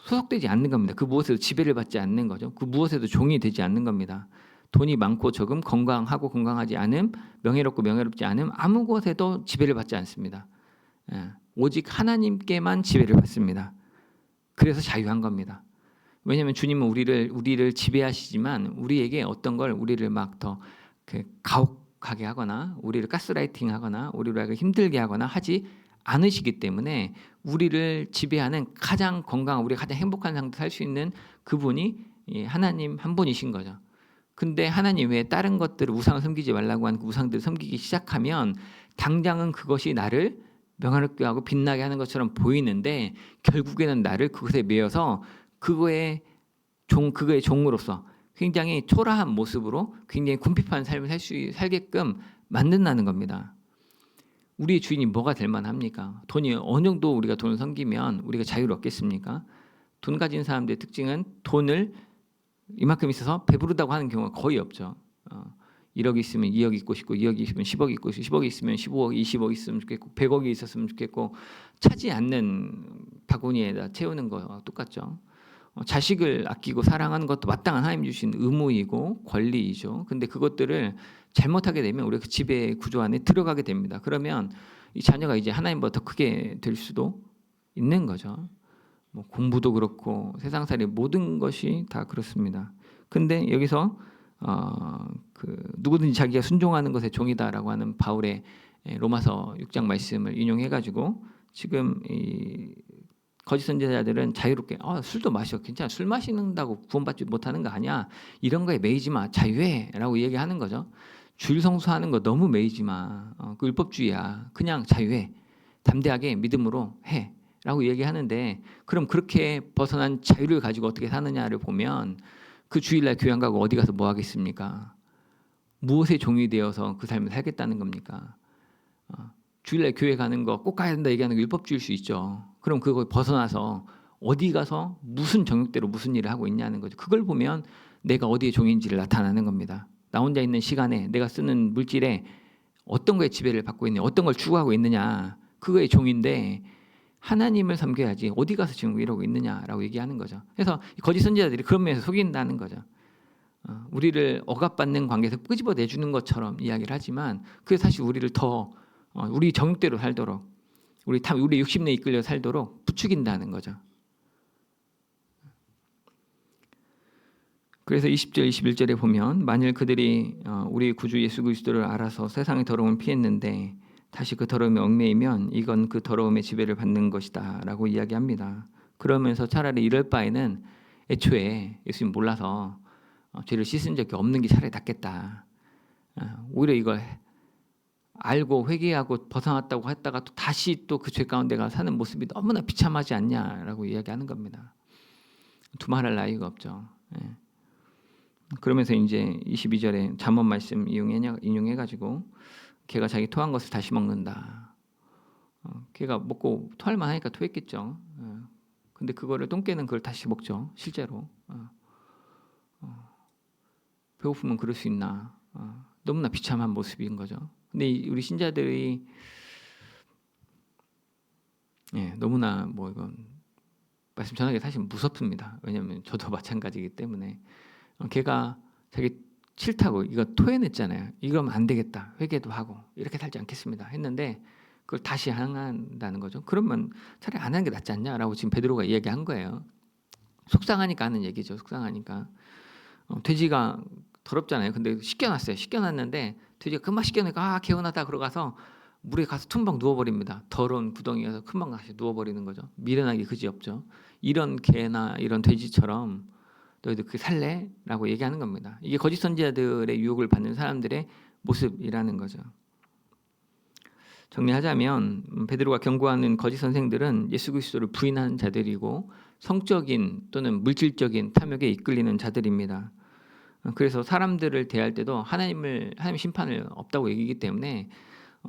소속되지 않는 겁니다. 그 무엇에도 지배를 받지 않는 거죠. 그 무엇에도 종이 되지 않는 겁니다. 돈이 많고 적음, 건강하고 건강하지 않음, 명예롭고 명예롭지 않음, 아무 것에도 지배를 받지 않습니다. 오직 하나님께만 지배를 받습니다. 그래서 자유한 겁니다. 왜냐하면 주님은 우리를 지배하시지만 우리에게 어떤 걸 우리를 막 더 가혹하게 하거나 우리를 가스라이팅하거나 우리를 힘들게 하거나 하지 않으시기 때문에, 우리를 지배하는 가장 건강한, 우리가 가장 행복한 상태 살 수 있는 그분이 하나님 한 분이신 거죠. 근데 하나님 외에 다른 것들을, 우상을 섬기지 말라고 하는 그 우상들을 섬기기 시작하면 당장은 그것이 나를 명예롭게 하고 빛나게 하는 것처럼 보이는데, 결국에는 나를 그것에 매여서 그거의 종으로서 굉장히 초라한 모습으로 굉장히 궁핍한 삶을 살게끔 만든다는 겁니다. 우리의 주인이 뭐가 될 만합니까? 돈이 어느 정도 우리가 돈을 섬기면 우리가 자유를 얻겠습니까? 돈 가진 사람들의 특징은 돈을 이만큼 있어서 배부르다고 하는 경우가 거의 없죠. 1억 있으면 2억 있고 싶고, 2억 있으면 10억 있고 싶고, 10억 있으면 15억, 20억 있으면 좋겠고, 100억이 있었으면 좋겠고, 차지 않는 바구니에다 채우는 거와 똑같죠. 자식을 아끼고 사랑하는 것도 마땅한 하나님 주신 의무이고 권리이죠. 근데 그것들을 잘못하게 되면 우리가 그 지배 구조 안에 들어가게 됩니다. 그러면 이 자녀가 이제 하나님보다 더 크게 될 수도 있는 거죠. 뭐 공부도 그렇고 세상살이 모든 것이 다 그렇습니다. 근데 여기서 누구든지 자기가 순종하는 것의 종이다라고 하는 바울의 로마서 6장 말씀을 인용해가지고, 지금 이 거짓 선지자들은 자유롭게 술도 마셔, 괜찮아, 술 마시는다고 구원받지 못하는 거 아니야, 이런 거에 매이지 마, 자유해라고 얘기하는 거죠. 주일 성수하는 거 너무 매이지 마, 그 율법주의야, 그냥 자유해, 담대하게 믿음으로 해라고 얘기하는데, 그럼 그렇게 벗어난 자유를 가지고 어떻게 사느냐를 보면, 그 주일날 교회 안 가고 어디 가서 뭐 하겠습니까? 무엇의 종이 되어서 그 삶을 살겠다는 겁니까? 주일날 교회 가는 거 꼭 가야 된다 얘기하는 거 율법주의일 수 있죠. 그럼 그거 벗어나서 어디 가서 무슨 정욕대로 무슨 일을 하고 있냐는 거죠. 그걸 보면 내가 어디의 종인지를 나타나는 겁니다. 나 혼자 있는 시간에 내가 쓰는 물질에 어떤 거에 지배를 받고 있느냐, 어떤 걸 추구하고 있느냐, 그거의 종인데, 하나님을 섬겨야지 어디 가서 지금 이러고 있느냐라고 얘기하는 거죠. 그래서 거짓 선지자들이 그런 면에서 속인다는 거죠. 우리를 억압받는 관계에서 끄집어 내주는 것처럼 이야기를 하지만 그게 사실 우리를 더 우리 정욕대로 살도록 우리 욕심내 이끌려 살도록 부추긴다는 거죠. 그래서 20절 21절에 보면 만일 그들이 우리 구주 예수 그리스도를 알아서 세상의 더러움을 피했는데 다시 그 더러움에 얽매이면 이건 그 더러움의 지배를 받는 것이다 라고 이야기합니다. 그러면서 차라리 이럴 바에는 애초에 예수님 몰라서 죄를 씻은 적이 없는 게 차라리 낫겠다. 오히려 이걸 알고 회개하고 벗어났다고 했다가 또 다시 또 그 죄 가운데 가 사는 모습이 너무나 비참하지 않냐라고 이야기하는 겁니다. 두말할 나위가 없죠. 그러면서 이제 22절에 잠언 말씀 인용해가지고 개가 자기 토한 것을 다시 먹는다. 개가 먹고 토할 만하니까 토했겠죠. 근데 그거를 똥개는 그걸 다시 먹죠. 실제로. 배고프면 그럴 수 있나. 너무나 비참한 모습인 거죠. 근데 우리 신자들이 너무나 이건 말씀 전하기 사실 무섭습니다. 왜냐하면 저도 마찬가지이기 때문에 걔가 자기 싫다고 이거 토해냈잖아요. 이러면 안 되겠다. 회개도 하고 이렇게 살지 않겠습니다. 했는데 그걸 다시 한다는 거죠. 그러면 차라리 안 하는 게 낫지 않냐라고 지금 베드로가 이야기한 거예요. 속상하니까 하는 얘기죠. 속상하니까. 돼지가 더럽잖아요. 근데 씻겨놨어요. 씻겨놨는데 돼지가 금방 씻겨내니까 개운하다 그러가서 물에 가서 tum방 누워버립니다. 더러운 구덩이에서 금방 다시 누워버리는 거죠. 미련하기 그지없죠. 이런 개나 이런 돼지처럼 너희들 그 살래라고 얘기하는 겁니다. 이게 거짓 선지자들의 유혹을 받는 사람들의 모습이라는 거죠. 정리하자면 베드로가 경고하는 거짓 선생들은 예수 그리스도를 부인하는 자들이고 성적인 또는 물질적인 탐욕에 이끌리는 자들입니다. 그래서 사람들을 대할 때도 하나님 심판을 없다고 얘기하기 때문에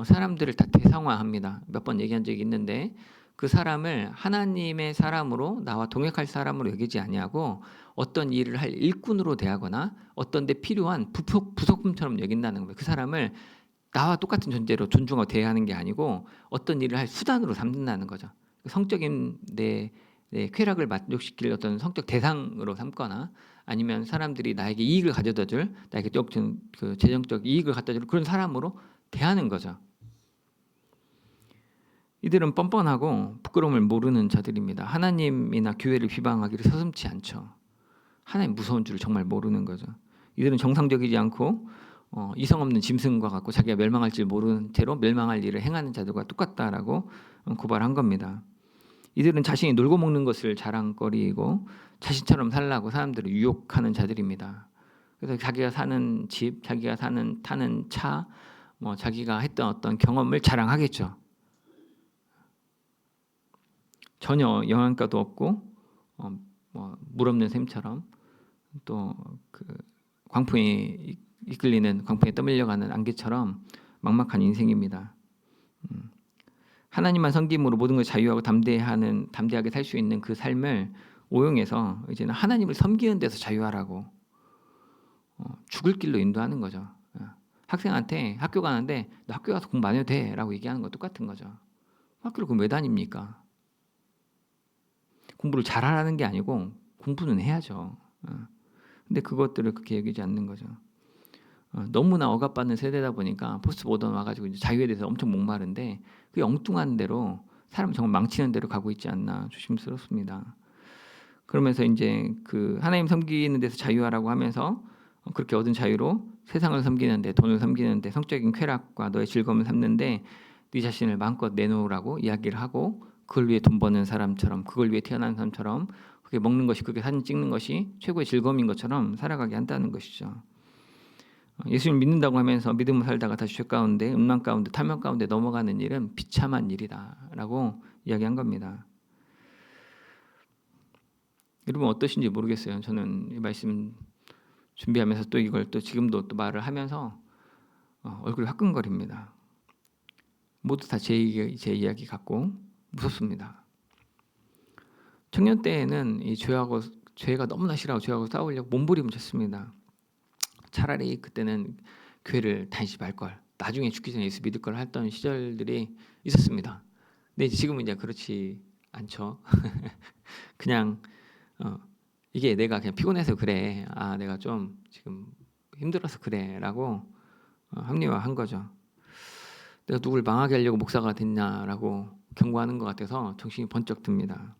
사람들을 다 대상화합니다. 몇 번 얘기한 적이 있는데 그 사람을 하나님의 사람으로 나와 동역할 사람으로 여기지 아니하고 어떤 일을 할 일꾼으로 대하거나 어떤 데 필요한 부속품처럼 여긴다는 거예요. 그 사람을 나와 똑같은 존재로 존중하고 대하는 게 아니고 어떤 일을 할 수단으로 삼는다는 거죠. 성적인 내 쾌락을 만족시킬 어떤 성적 대상으로 삼거나 아니면 사람들이 나에게 이익을 가져다 줄 나에게 그 재정적 이익을 갖다 줄 그런 사람으로 대하는 거죠. 이들은 뻔뻔하고 부끄러움을 모르는 자들입니다. 하나님이나 교회를 비방하기를 서슴지 않죠. 하나님 무서운 줄을 정말 모르는 거죠. 이들은 정상적이지 않고 이성 없는 짐승과 같고 자기가 멸망할 줄 모르는 채로 멸망할 일을 행하는 자들과 똑같다라고 고발한 겁니다. 이들은 자신이 놀고 먹는 것을 자랑거리이고 자신처럼 살라고 사람들을 유혹하는 자들입니다. 그래서 자기가 사는 집, 자기가 타는 차, 자기가 했던 어떤 경험을 자랑하겠죠. 전혀 영양가도 없고 물 없는 샘처럼 또 그 광풍에 이끌리는 광풍에 떠밀려가는 안개처럼 막막한 인생입니다. 하나님만 섬김으로 모든 걸 자유하고 담대하게 살 수 있는 그 삶을 오용해서 이제는 하나님을 섬기는 데서 자유하라고 죽을 길로 인도하는 거죠. 학생한테 학교 가는데 너 학교 가서 공부 안 해도 돼라고 얘기하는 거 똑같은 거죠. 학교를 그럼 왜 다닙니까? 공부를 잘하라는 게 아니고 공부는 해야죠. 근데 그것들을 그렇게 여기지 않는 거죠. 너무나 억압받는 세대다 보니까 포스트 모던 와가지고 이제 자유에 대해서 엄청 목마른데 그 엉뚱한 대로 사람 정말 망치는 대로 가고 있지 않나 조심스럽습니다. 그러면서 이제 그 하나님 섬기는 데서 자유하라고 하면서 그렇게 얻은 자유로 세상을 섬기는데 돈을 섬기는데 성적인 쾌락과 너의 즐거움을 삼는데 네 자신을 마음껏 내놓으라고 이야기를 하고 그걸 위해 돈 버는 사람처럼 그걸 위해 태어난 사람처럼 그게 먹는 것이 그게 사진 찍는 것이 최고의 즐거움인 것처럼 살아가게 한다는 것이죠. 예수님 믿는다고 하면서 믿음을 살다가 다시 죄 가운데 음란 가운데 탐욕 가운데 넘어가는 일은 비참한 일이다라고 이야기한 겁니다. 여러분 어떠신지 모르겠어요. 저는 이 말씀 준비하면서 또 이걸 또 지금도 또 말을 하면서 얼굴이 화끈거립니다. 모두 다 제 이야기 같고 무섭습니다. 청년 때에는 이 죄가 너무나 싫어하고 죄하고 싸우려고 몸부림쳤습니다. 차라리 그때는 교회를 다니지 말 걸. 나중에 죽기 전에 예수 믿을 걸 했던 시절들이 있었습니다. 근데 지금은 이제 그렇지 않죠. 그냥 이게 내가 그냥 피곤해서 그래. 내가 좀 지금 힘들어서 그래라고 합리화한 거죠. 내가 누굴 망하게 하려고 목사가 됐냐라고 경고하는 것 같아서 정신이 번쩍 듭니다.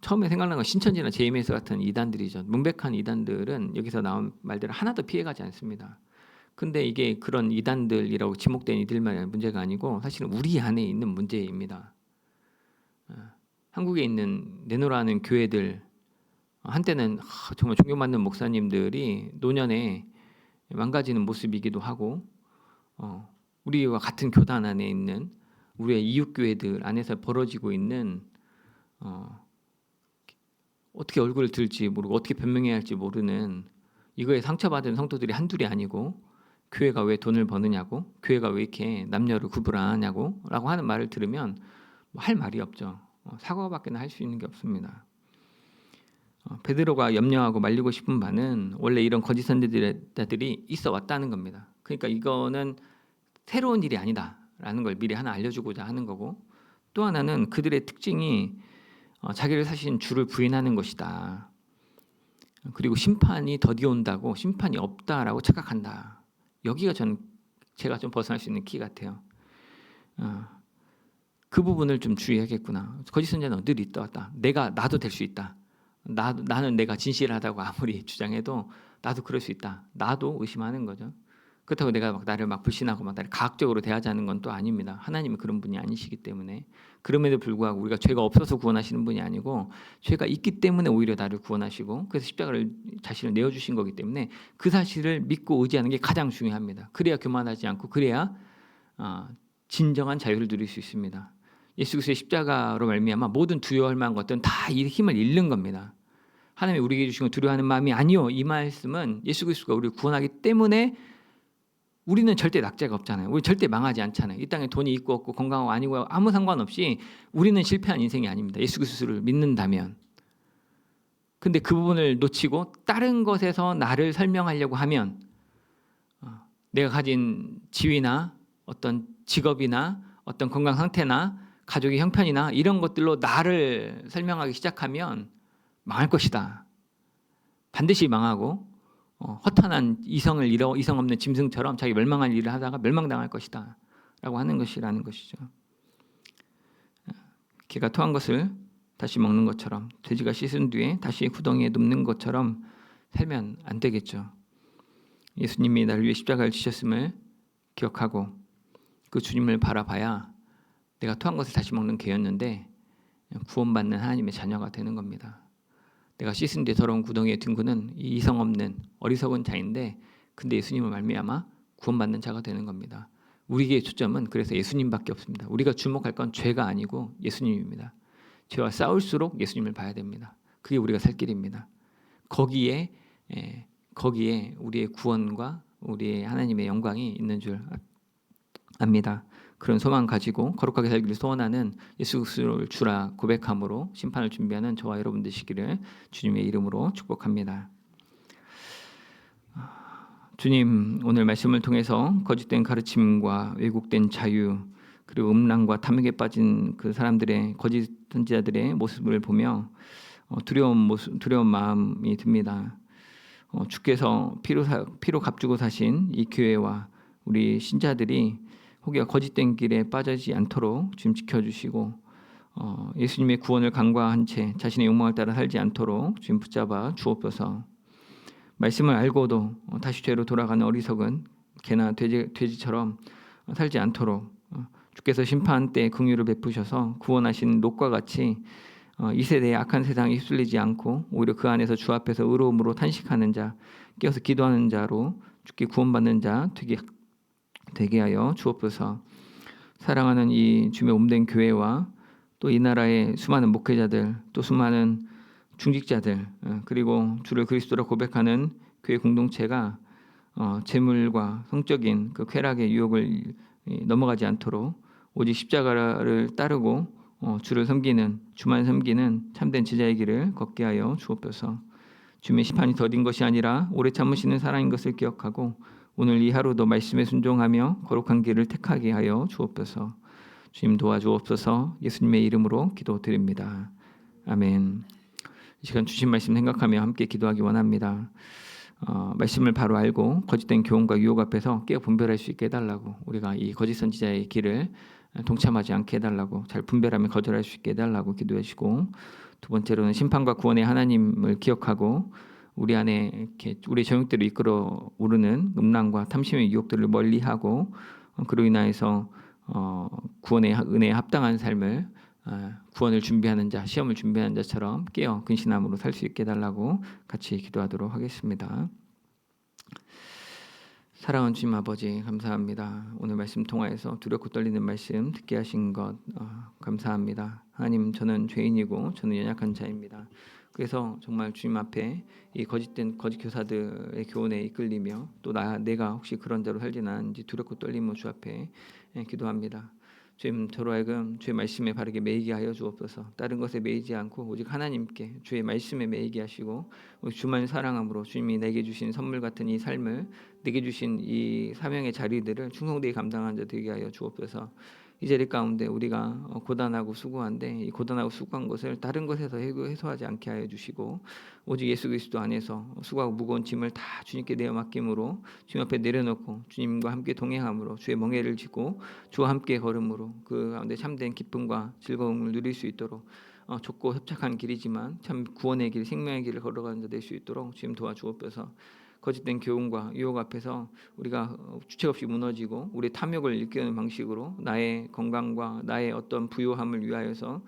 처음에 생각난 건 신천지나 JMS 같은 이단들이죠. 문백한 이단들은 여기서 나온 말들을 하나도 피해가지 않습니다. 근데 이게 그런 이단들이라고 지목된 이들만의 문제가 아니고 사실은 우리 안에 있는 문제입니다. 한국에 있는 네노라는 교회들, 한때는 정말 존경받는 목사님들이 노년에 망가지는 모습이기도 하고, 우리와 같은 교단 안에 있는 우리의 이웃교회들 안에서 벌어지고 있는 어떻게 얼굴을 들지 모르고 어떻게 변명해야 할지 모르는, 이거에 상처받은 성도들이 한둘이 아니고, 교회가 왜 돈을 버느냐고, 교회가 왜 이렇게 남녀를 구분하냐고 라고 하는 말을 들으면 할 말이 없죠. 사과밖에 할 수 있는 게 없습니다. 베드로가 염려하고 말리고 싶은 바는 원래 이런 거짓 선지자들이 있어 왔다는 겁니다. 그러니까 이거는 새로운 일이 아니다라는 걸 미리 하나 알려주고자 하는 거고, 또 하나는 그들의 특징이 자기를 사신 주를 부인하는 것이다. 그리고 심판이 더디 온다고, 심판이 없다라고 착각한다. 여기가 제가 좀 벗어날 수 있는 키 같아요. 그 부분을 좀 주의하겠구나. 거짓 선지자는 늘 있다 왔다. 나도 될 수 있다. 나는 내가 진실하다고 아무리 주장해도 나도 그럴 수 있다. 나도 의심하는 거죠. 그렇다고 내가 나를 불신하고 나를 가학적으로 대하자는 건 또 아닙니다. 하나님은 그런 분이 아니시기 때문에. 그럼에도 불구하고 우리가 죄가 없어서 구원하시는 분이 아니고 죄가 있기 때문에 오히려 나를 구원하시고, 그래서 십자가를 자신을 내어주신 거기 때문에 그 사실을 믿고 의지하는 게 가장 중요합니다. 그래야 교만하지 않고, 그래야 진정한 자유를 누릴 수 있습니다. 예수 그리스도의 십자가로 말미암아 모든 두려워할 만한 것들은 다 이 힘을 잃는 겁니다. 하나님이 우리에게 주신 건 두려워하는 마음이 아니요. 이 말씀은 예수 그리스도가 우리를 구원하기 때문에 우리는 절대 낙제가 없잖아요. 우리 절대 망하지 않잖아요. 이 땅에 돈이 있고 없고 건강하고 아니고 아무 상관없이 우리는 실패한 인생이 아닙니다. 예수 그리스도를 믿는다면. 근데 그 부분을 놓치고 다른 것에서 나를 설명하려고 하면 내가 가진 지위나 어떤 직업이나 어떤 건강 상태나 가족의 형편이나 이런 것들로 나를 설명하기 시작하면 망할 것이다. 반드시 망하고 허탄한 이성 없는 짐승처럼 자기 멸망할 일을 하다가 멸망당할 것이다 라고 하는 것이라는 것이죠. 개가 토한 것을 다시 먹는 것처럼, 돼지가 씻은 뒤에 다시 구덩이에 눕는 것처럼 살면 안 되겠죠. 예수님이 나를 위해 십자가를 지셨음을 기억하고 그 주님을 바라봐야 내가 토한 것을 다시 먹는 개였는데 구원받는 하나님의 자녀가 되는 겁니다. 내가 씻은 뒤에 더러운 구덩이에 든 이 이성 없는 어리석은 자인데, 근데 예수님을 말미암아 구원받는 자가 되는 겁니다. 우리에게 초점은 그래서 예수님밖에 없습니다. 우리가 주목할 건 죄가 아니고 예수님입니다. 죄와 싸울수록 예수님을 봐야 됩니다. 그게 우리가 살 길입니다. 거기에 우리의 구원과 우리의 하나님의 영광이 있는 줄 압니다. 그런 소망 가지고 거룩하게 살기를 소원하는 예수 그리스도를 주라 고백함으로 심판을 준비하는 저와 여러분 되시기를 주님의 이름으로 축복합니다. 주님, 오늘 말씀을 통해서 거짓된 가르침과 왜곡된 자유, 그리고 음란과 탐욕에 빠진 그 사람들의 거짓 선지자들의 모습을 보며 두려운 마음이 듭니다. 주께서 피로 값주고 사신 이 교회와 우리 신자들이 혹여 거짓된 길에 빠지지 않도록 주님 지켜주시고, 예수님의 구원을 간과한 채 자신의 욕망을 따라 살지 않도록 주님 붙잡아 주옵소서. 말씀을 알고도 다시 죄로 돌아가는 어리석은 개나 돼지처럼 살지 않도록 주께서 심판 때 긍휼을 베푸셔서 구원하신 롯과 같이 이 세대의 악한 세상에 휩쓸리지 않고 오히려 그 안에서 주 앞에서 의로움으로 탄식하는 자, 깨어서 기도하는 자로 주께 구원받는 자 되게 하여 주옵소서. 사랑하는 이 주의 몸된 교회와 또 이 나라의 수많은 목회자들, 또 수많은 중직자들, 그리고 주를 그리스도로 고백하는 교회 공동체가 재물과 성적인 그 쾌락의 유혹을 넘어가지 않도록 오직 십자가를 따르고 주를 섬기는, 주만 섬기는 참된 제자의 길을 걷게 하여 주옵소서. 주님의 심판이 더딘 것이 아니라 오래 참으시는 사랑인 것을 기억하고 오늘 이 하루도 말씀에 순종하며 거룩한 길을 택하게 하여 주옵소서. 주님 도와주옵소서. 예수님의 이름으로 기도드립니다. 아멘. 이 시간 주신 말씀 생각하며 함께 기도하기 원합니다. 말씀을 바로 알고 거짓된 교훈과 유혹 앞에서 깨어 분별할 수 있게 해달라고, 우리가 이 거짓 선지자의 길을 동참하지 않게 해달라고, 잘 분별하며 거절할 수 있게 해달라고 기도해 주시고, 두 번째로는 심판과 구원의 하나님을 기억하고 우리 안에 이렇게 우리 정욕대로 이끌어 오르는 음란과 탐심의 유혹들을 멀리하고, 그로 인하여서 구원의 은혜에 합당한 삶을, 구원을 준비하는 자, 시험을 준비하는 자처럼 깨어 근신함으로 살 수 있게 해달라고 같이 기도하도록 하겠습니다. 사랑하는 주님 아버지, 감사합니다. 오늘 말씀 통하여서 두렵고 떨리는 말씀 듣게 하신 것 감사합니다. 하나님, 저는 죄인이고 저는 연약한 자입니다. 그래서 정말 주님 앞에 이 거짓된 거짓 교사들의 교훈에 이끌리며 또 내가 혹시 그런 자로 살지는 않은지 두렵고 떨리며 주 앞에 기도합니다. 주님, 저로 하여금 주의 말씀에 바르게 매이게 하여 주옵소서. 다른 것에 매이지 않고 오직 하나님께, 주의 말씀에 매이게 하시고 주만 사랑함으로 주님이 내게 주신 선물 같은 이 삶을, 내게 주신 이 사명의 자리들을 충성되게 감당한 자 되게 하여 주옵소서. 이 자리 가운데 우리가 고단하고 수고한데 이 고단하고 수고한 것을 다른 것에서 해소하지 않게 하여 주시고, 오직 예수 그리스도 안에서 수고하고 무거운 짐을 다 주님께 내어 맡김으로 주님 앞에 내려놓고 주님과 함께 동행함으로 주의 멍에를 지고 주와 함께 걸음으로 그 가운데 참된 기쁨과 즐거움을 누릴 수 있도록, 좁고 협착한 길이지만 참 구원의 길, 생명의 길을 걸어가는 자 될 수 있도록 주님 도와주옵소서. 거짓된 교훈과 유혹 앞에서 우리가 주책 없이 무너지고 우리 탐욕을 일깨우는 방식으로 나의 건강과 나의 어떤 부요함을 위하여서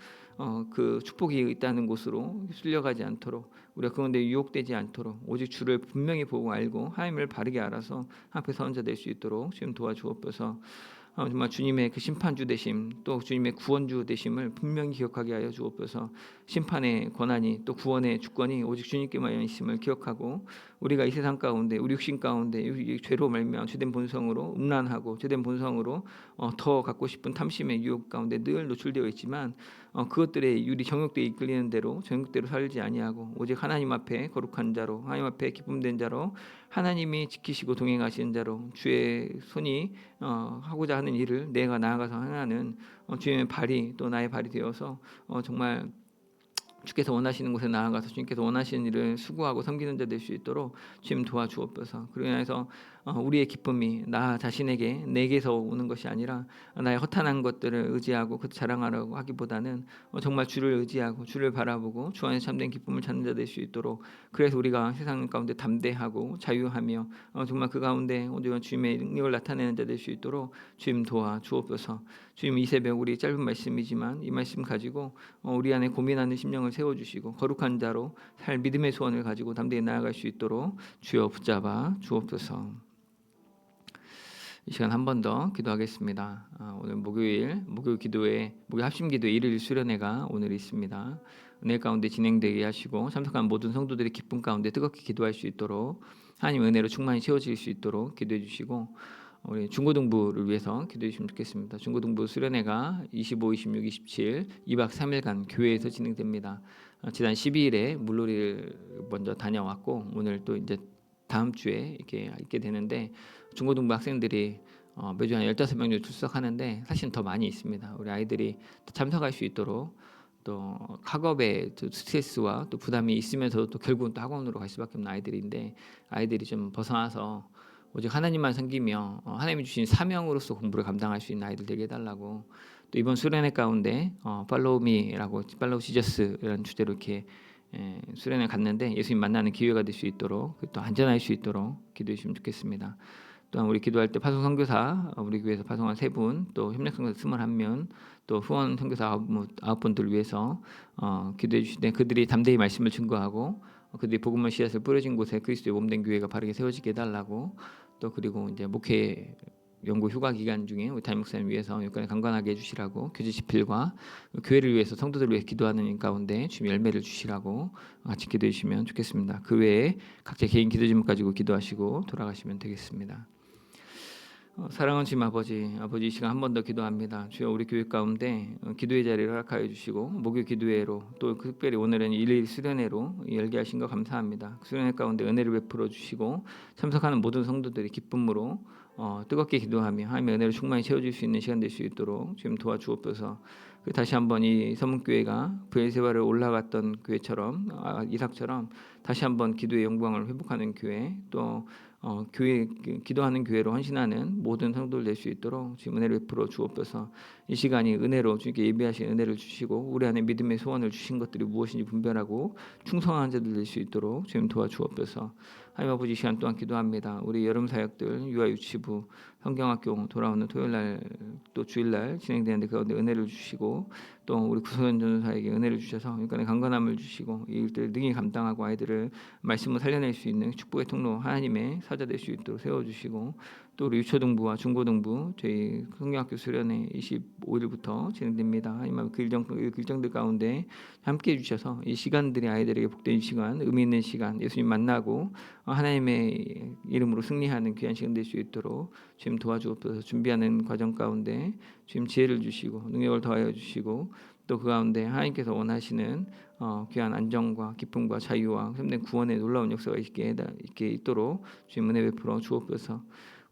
그 축복이 있다는 곳으로 쓸려가지 않도록, 우리가 그런데 유혹되지 않도록 오직 주를 분명히 보고 알고 하나님을 바르게 알아서 앞에 선 자 될 수 있도록 지금 도와주옵소서. 정말 주님의 그 심판주 되심, 또 주님의 구원주 되심을 분명히 기억하게 하여 주옵소서. 심판의 권한이 또 구원의 주권이 오직 주님께만 있음을 기억하고, 우리가 이 세상 가운데 우리 육신 가운데 이 죄로 말미암아 죄된 본성으로 음란하고 죄된 본성으로 더 갖고 싶은 탐심의 유혹 가운데 늘 노출되어 있지만, 그것들의 우리 정욕대에 이끌리는 대로 정욕대로 살지 아니하고 오직 하나님 앞에 거룩한 자로, 하나님 앞에 기쁨된 자로, 하나님이 지키시고 동행하시는 자로, 주의 손이 하고자 하는 일을 내가 나아가서 하나는 주님의 발이 또 나의 발이 되어서 정말 주께서 원하시는 곳에 나아가서 주님께서 원하시는 일을 수고하고 섬기는 자 될 수 있도록 주님 도와주옵소서. 그로 인해서 우리의 기쁨이 나 자신에게 내게서 오는 것이 아니라 나의 허탄한 것들을 의지하고 그 자랑하려고 하기보다는 정말 주를 의지하고 주를 바라보고 주 안에 참된 기쁨을 찾는 자 될 수 있도록, 그래서 우리가 세상 가운데 담대하고 자유하며 정말 그 가운데 온전한 주님의 능력을 나타내는 자 될 수 있도록 주님 도와주옵소서. 주님, 이 새벽 우리 짧은 말씀이지만 이 말씀 가지고 우리 안에 고민하는 심령을 세워주시고 거룩한 자로 살 믿음의 소원을 가지고 담대히 나아갈 수 있도록 주여 붙잡아 주옵소서. 이 시간 한 번 더 기도하겠습니다. 오늘 목요일 합심 기도회 일일 수련회가 오늘 있습니다. 은혜 가운데 진행되게 하시고 참석한 모든 성도들의 기쁨 가운데 뜨겁게 기도할 수 있도록, 하나님 은혜로 충만히 채워질 수 있도록 기도해 주시고, 우리 중고등부를 위해서 기도해 주시면 좋겠습니다. 중고등부 수련회가 25, 26, 27 2박 3일간 교회에서 진행됩니다. 지난 12일에 물놀이를 먼저 다녀왔고 오늘 또 이제 다음 주에 이렇게 있게 되는데, 중고등부 학생들이 매주 한 15명 정도 출석하는데 사실 더 많이 있습니다. 우리 아이들이 참석할 수 있도록, 또 학업에 스트레스와 또 부담이 있으면서도 또 결국은 또 학원으로 갈 수밖에 없는 아이들인데, 아이들이 좀 벗어나서 오직 하나님만 섬기며 하나님이 주신 사명으로서 공부를 감당할 수 있는 아이들 되게 해달라고, 또 이번 수련회 가운데 팔로우 미라고, 팔로우 지저스라는 주제로 이렇게 수련회 갔는데 예수님 만나는 기회가 될 수 있도록, 또 안전할 수 있도록 기도해 주시면 좋겠습니다. 또한 우리 기도할 때 파송 선교사, 우리 교회에서 파송한 3분, 또 협력 선교사 21명, 또 후원 선교사 9분들을 위해서 기도해 주시되, 그들이 담대히 말씀을 증거하고 그들이 복음의 씨앗을 뿌려진 곳에 그리스도의 몸된 교회가 바르게 세워지게 해달라고, 또 그리고 이제 목회 연구 휴가 기간 중에 우리 담임 목사님 위해서 여건을 강건하게 해주시라고, 교제 집필과 교회를 위해서 성도들을 위해 기도하는 가운데 주님 열매를 주시라고 같이 기도해 주시면 좋겠습니다. 그 외에 각자 개인 기도 제목 가지고 기도하시고 돌아가시면 되겠습니다. 사랑하는 주님 아버지, 이 시간 한 번 더 기도합니다. 주여, 우리 교회 가운데 기도의 자리를 허락하여 주시고 목요 기도회로, 또 특별히 오늘은 일일 수련회로 열게 하신 거 감사합니다. 수련회 가운데 은혜를 베풀어 주시고 참석하는 모든 성도들이 기쁨으로 뜨겁게 기도하며 하나님의 은혜로 충만히 채워질 수 있는 시간 될 수 있도록 주님 도와주옵소서. 다시 한번 이 서문교회가 브엘세바를 올라갔던 교회처럼 이삭처럼 다시 한번 기도의 영광을 회복하는 교회, 또 교회 기도하는 교회로 헌신하는 모든 성도들 될 수 있도록 주님 은혜를 베풀어 주옵소서. 이 시간이 은혜로 주님께 예비하신 은혜를 주시고 우리 안에 믿음의 소원을 주신 것들이 무엇인지 분별하고 충성한 자들 될 수 있도록 주님 도와주옵소서. 하나님 아버지, 이 시간 또한 기도합니다. 우리 여름 사역들 유아유치부 성경학교 돌아오는 토요일날 또 주일날 진행되는데 그 가운데 은혜를 주시고 또 우리 구소연 전도사에게 은혜를 주셔서 일간의 강건함을 주시고 이 일들을 능히 감당하고 아이들을 말씀을 살려낼 수 있는 축복의 통로 하나님의 사자 될 수 있도록 세워주시고 또 우리 유초등부와 중고등부 저희 성경학교 수련회 25일부터 진행됩니다. 하나님 그 일정들 가운데 함께해 주셔서 이 시간들이 아이들에게 복된 시간, 의미 있는 시간, 예수님 만나고 하나님의 이름으로 승리하는 귀한 시간 될 수 있도록 주님 도와주옵소서. 준비하는 과정 가운데 주님 지혜를 주시고 능력을 더하여 주시고 또 그 가운데 하나님께서 원하시는 귀한 안정과 기쁨과 자유와 참된 구원의 놀라운 역사가 있게 있도록 주님 은혜 베풀어 주옵소서.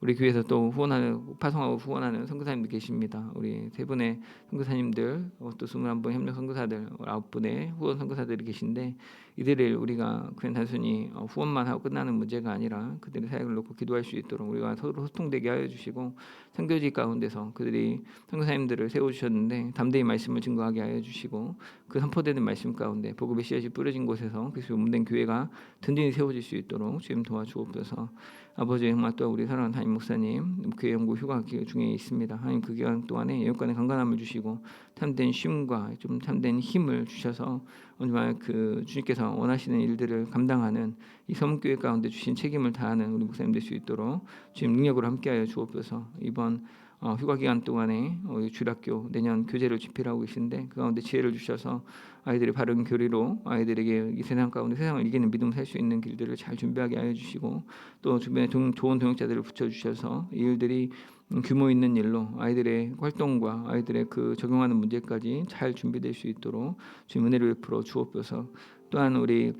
우리 교회에서 또 후원하는 파송하고 후원하는 선교사님들 계십니다. 우리 세 분의 선교사님들 또 21분 협력 선교사들 9분의 후원 선교사들이 계신데 이들을 우리가 그냥 단순히 후원만 하고 끝나는 문제가 아니라 그들의 사역을 놓고 기도할 수 있도록 우리가 서로 소통되게 하여 주시고 선교지 가운데서 그들이 선교사님들을 세워주셨는데 담대히 말씀을 증거하게 하여 주시고 그 선포되는 말씀 가운데 복음의 씨앗이 뿌려진 곳에서 그리스도 몸된 교회가 든든히 세워질 수 있도록 주님 도와주옵소서. 아버지, 정말 또 우리 사랑하는 담임 목사님 교회 연구 휴가 기간 중에 있습니다. 하나님 그 기간 동안에 영육간의 강건함을 주시고 참된 쉼과 좀 참된 힘을 주셔서 정말 그 주님께서 원하시는 일들을 감당하는 이 서문교회 가운데 주신 책임을 다하는 우리 목사님 될 수 있도록 주님 능력으로 함께하여 주옵소서. 이번 휴가 기간 동안에 주일학교 내년 교재를 집필하고 계신데 그 가운데 지혜를 주셔서 아이들의 바른 교리로 아이들에게 이 세상 가운데 세상을 이기는 믿음을 살 수 있는 길들을 잘 준비하게 하여 주시고 또 주변에 좋은 동역자들을 붙여주셔서 이 일들이 규모 있는 일로 아이들의 활동과 아이들의 그 적용하는 문제까지 잘 준비될 수 있도록 주님 은혜를 베풀어 주옵소서. 또한 우리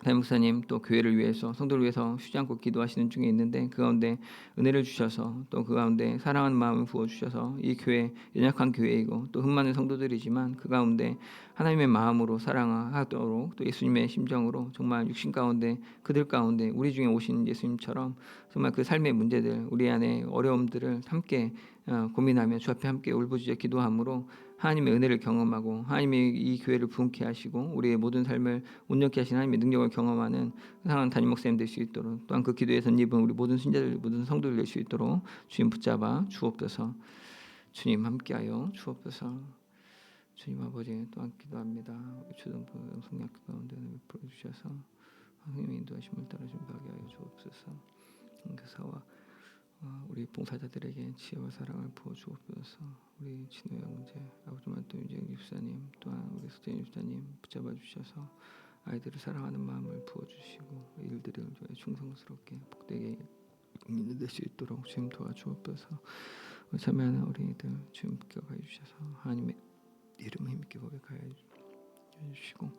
담임 목사님 또 교회를 위해서 성도를 위해서 쉬지 않고 기도하시는 중에 있는데 그 가운데 은혜를 주셔서 또 그 가운데 사랑하는 마음을 부어 주셔서 이 교회 연약한 교회이고 또 흠 많은 성도들이지만 그 가운데 하나님의 마음으로 사랑하도록 또 예수님의 심정으로 정말 육신 가운데 그들 가운데 우리 중에 오신 예수님처럼 정말 그 삶의 문제들 우리 안에 어려움들을 함께 고민하며 주 앞에 함께 울부짖어 기도함으로 하나님의 은혜를 경험하고 하나님의 이 교회를 부흥케 하시고 우리의 모든 삶을 온전케 하신 하나님의 능력을 경험하는 사랑하는 담임 목사님 될 수 있도록 또한 그 기도에 선입은 우리 모든 신자들 모든 성도들 될 수 있도록 주님 붙잡아 주옵소서. 주님 함께하여 주옵소서. 주님 아버지 또한 기도합니다. 초등부 성령학교 가운데 베풀어 주셔서 하나님의 인도하심을 따라 준비하게 하여 주옵소서. 교사와 우리 봉사자들에게 지혜와 사랑을 부어 주옵소서. 우리 진호 형제 아버지만 또 윤재영 집사님 또한 우리 석재인 집사님 붙잡아 주셔서 아이들을 사랑하는 마음을 부어 주시고 일들을 충성스럽게 복되게 믿을 수 있도록 주님 도와주옵소서. 참여하는 우리들 주님 격하여 주셔서 하나님의 이름을 힘있게 고백하여 주시고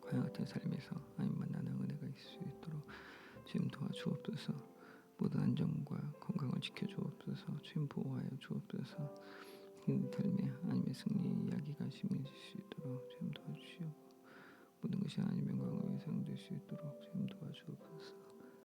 과연 같은 삶에서 하나님 만나는 은혜가 있을 수 있도록 주님 도와주옵소서. 모든 안전과 건강을 지켜주옵소서. 주님 보호하여 주옵소서.